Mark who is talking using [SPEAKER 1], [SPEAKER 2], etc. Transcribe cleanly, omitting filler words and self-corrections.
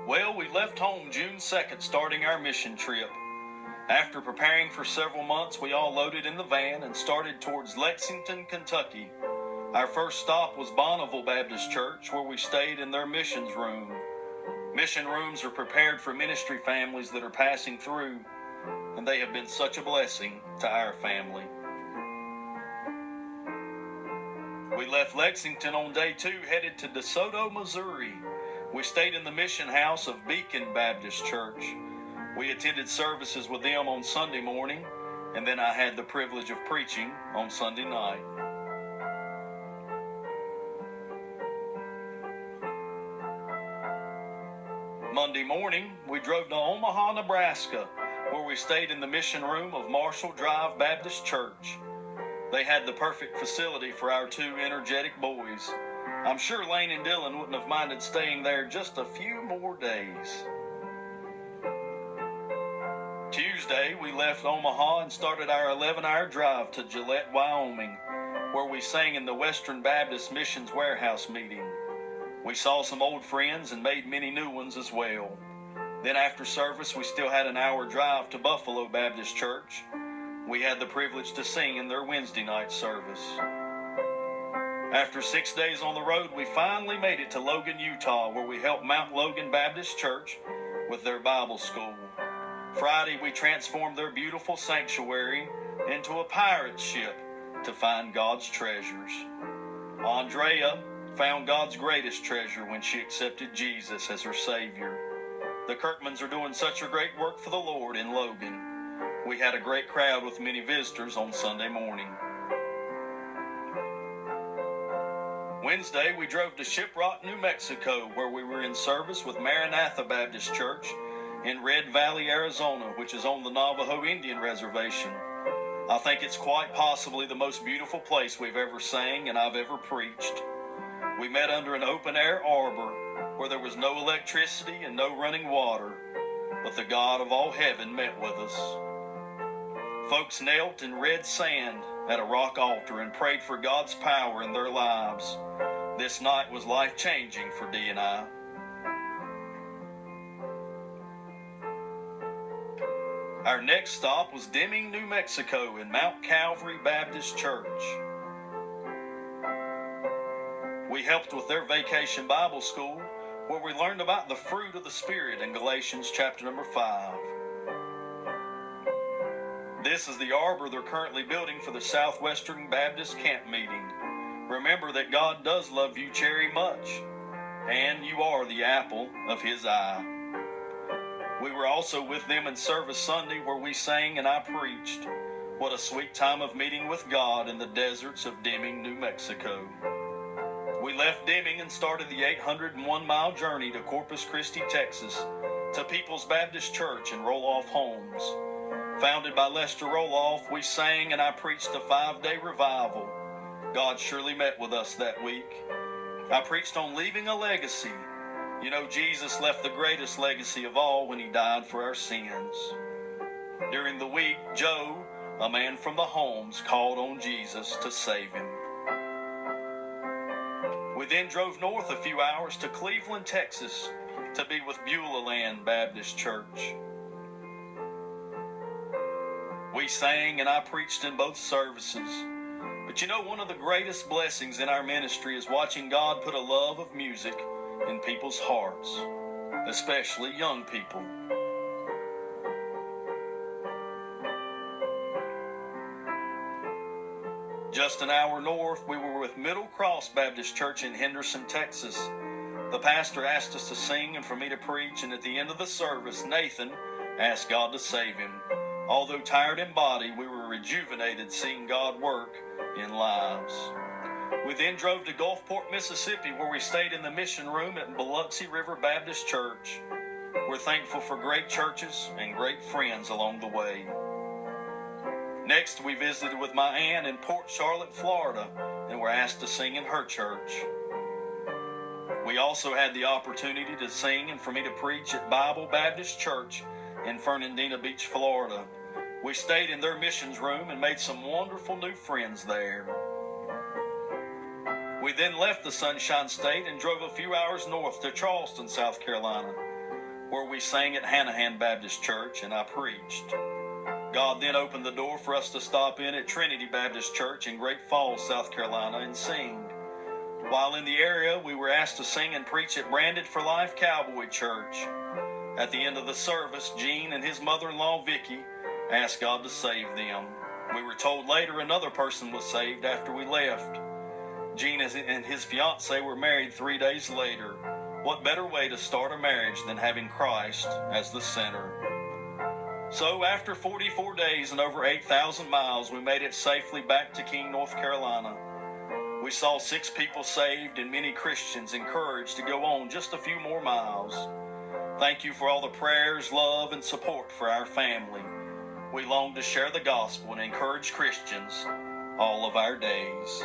[SPEAKER 1] Well, we left home June 2nd, starting our mission trip. After preparing for several months, we all loaded in the van and started towards Lexington, Kentucky. Our first stop was Bonneville Baptist Church, where we stayed in their missions room. Mission rooms are prepared for ministry families that are passing through, and they have been such a blessing to our family. We left Lexington on day 2, headed to DeSoto, Missouri. We stayed in the mission house of Beacon Baptist Church. We attended services with them on Sunday morning, and then I had the privilege of preaching on Sunday night. Monday morning, we drove to Omaha, Nebraska, where we stayed in the mission room of Marshall Drive Baptist Church. They had the perfect facility for our 2 energetic boys. I'm sure Lane and Dylan wouldn't have minded staying there just a few more days. Tuesday, we left Omaha and started our 11-hour drive to Gillette, Wyoming, where we sang in the Western Baptist Missions Warehouse meeting. We saw some old friends and made many new ones as well. Then after service, we still had an hour drive to Buffalo Baptist Church. We had the privilege to sing in their Wednesday night service. After 6 days on the road, we finally made it to Logan, Utah, where we helped Mount Logan Baptist Church with their Bible school. Friday, we transformed their beautiful sanctuary into a pirate ship to find God's treasures. Andrea found God's greatest treasure when she accepted Jesus as her Savior. The Kirkmans are doing such a great work for the Lord in Logan. We had a great crowd with many visitors on Sunday morning. Wednesday, we drove to Shiprock, New Mexico, where we were in service with Maranatha Baptist Church in Red Valley, Arizona, which is on the Navajo Indian Reservation. I think it's quite possibly the most beautiful place we've ever sang and I've ever preached. We met under an open-air arbor where there was no electricity and no running water, but the God of all heaven met with us. Folks knelt in red sand at a rock altar and prayed for God's power in their lives. This night was life-changing for Dee and I. Our next stop was Deming, New Mexico in Mount Calvary Baptist Church. We helped with their vacation Bible school, where we learned about the fruit of the Spirit in Galatians chapter number 5. This is the arbor they're currently building for the Southwestern Baptist Camp Meeting. Remember that God does love you very much, and you are the apple of His eye. We were also with them in service Sunday, where we sang and I preached. What a sweet time of meeting with God in the deserts of Deming, New Mexico. We left Deming and started the 801-mile journey to Corpus Christi, Texas, to People's Baptist Church in Roloff, Holmes. Founded by Lester Roloff, we sang and I preached a 5-day revival. God surely met with us that week. I preached on leaving a legacy. You know, Jesus left the greatest legacy of all when He died for our sins. During the week, Joe, a man from the Holmes, called on Jesus to save him. We then drove north a few hours to Cleveland, Texas, to be with Beulah Land Baptist Church. We sang and I preached in both services. But you know, one of the greatest blessings in our ministry is watching God put a love of music in people's hearts, especially young people. Just an hour north, we were with Middle Cross Baptist Church in Henderson, Texas. The pastor asked us to sing and for me to preach, and at the end of the service, Nathan asked God to save him. Although tired in body, we were rejuvenated seeing God work in lives. We then drove to Gulfport, Mississippi, where we stayed in the mission room at Biloxi River Baptist Church. We're thankful for great churches and great friends along the way. Next, we visited with my aunt in Port Charlotte, Florida, and were asked to sing in her church. We also had the opportunity to sing and for me to preach at Bible Baptist Church in Fernandina Beach, Florida. We stayed in their missions room and made some wonderful new friends there. We then left the Sunshine State and drove a few hours north to Charleston, South Carolina. where we sang at Hanahan Baptist Church and I preached. God then opened the door for us to stop in at Trinity Baptist Church in Great Falls, South Carolina, and sing. While in the area, we were asked to sing and preach at Branded for Life Cowboy Church. At the end of the service, Gene and his mother-in-law, Vicky, asked God to save them. We were told later another person was saved after we left. Gene and his fiancée were married 3 days later. What better way to start a marriage than having Christ as the center? So after 44 days and over 8,000 miles, we made it safely back to King, North Carolina. We saw 6 people saved and many Christians encouraged to go on just a few more miles. Thank you for all the prayers, love, and support for our family. We long to share the gospel and encourage Christians all of our days.